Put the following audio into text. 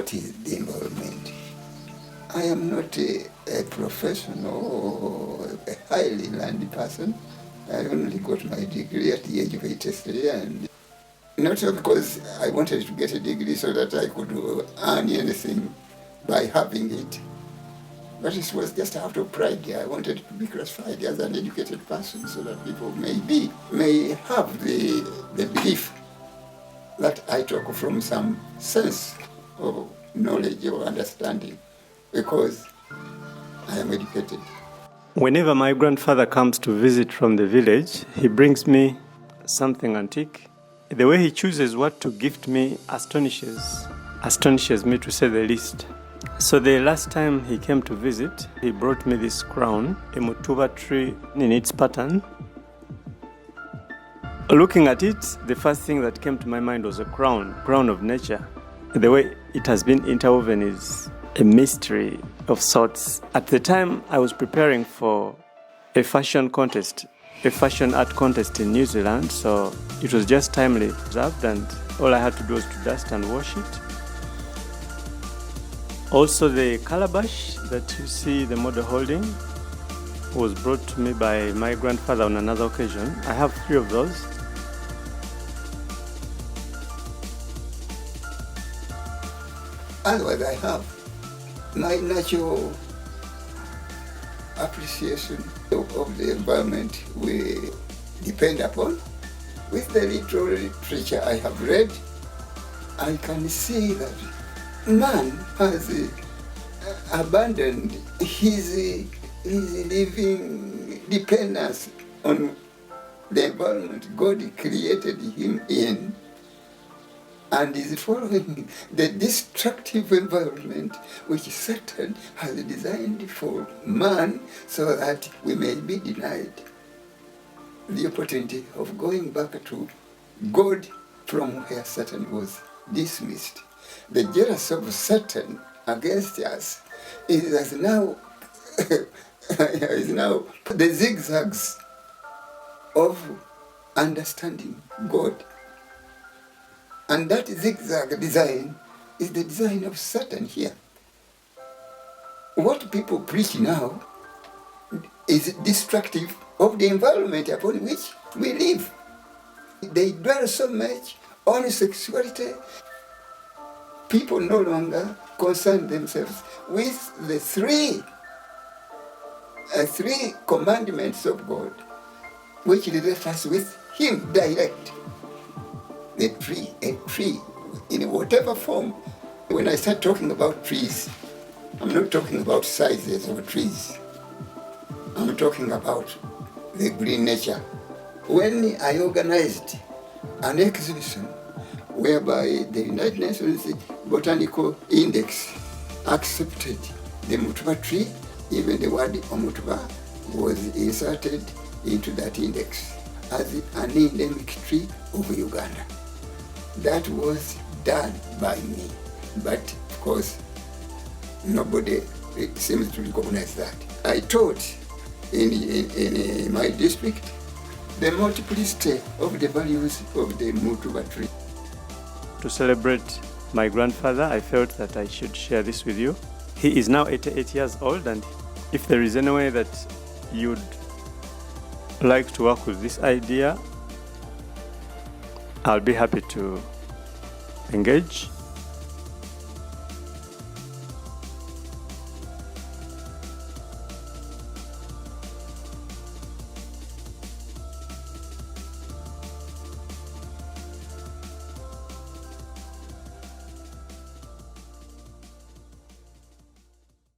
what is the environment. I am not a professional or a highly learned person. I only got my degree at the age of 83, and not because I wanted to get a degree so that I could earn anything by having it, but it was just out of pride. I wanted to be classified as an educated person so that people may have the belief that I talk from some sense of knowledge or understanding, because I am educated. Whenever my grandfather comes to visit from the village, he brings me something antique. The way he chooses what to gift me astonishes me, to say the least. So the last time he came to visit, he brought me this crown, a mutuba tree in its pattern. Looking at it, the first thing that came to my mind was a crown of nature. The way it has been interwoven is a mystery of sorts. At the time, I was preparing for a fashion art contest in New Zealand, so it was just timely observed, and all I had to do was to dust and wash it. Also, the calabash that you see the model holding was brought to me by my grandfather on another occasion. I have 3 of those. Otherwise, I have my natural appreciation of the environment we depend upon. With the literature I have read, I can see that man has abandoned his living dependence on the environment God created him in, and is following the destructive environment which Satan has designed for man, so that we may be denied the opportunity of going back to God from where Satan was dismissed. The jealousy of Satan against us is now the zigzags of understanding God. And that zigzag design is the design of Satan here. What people preach now is destructive of the environment upon which we live. They dwell so much on sexuality. People no longer concern themselves with the three commandments of God, which relate us with Him direct. A tree, in whatever form. When I start talking about trees, I'm not talking about sizes of trees. I'm talking about the green nature. When I organized an exhibition whereby the United Nations Botanical Index accepted the mutuba tree, even the word mutuba was inserted into that index as an endemic tree of Uganda. That was done by me, but of course nobody seems to recognize that. I taught in my district the multiplicity of the values of the mutuba tree. To celebrate my grandfather, I felt that I should share this with you. He is now 88 years old, and if there is any way that you'd like to work with this idea, I'll be happy to engage.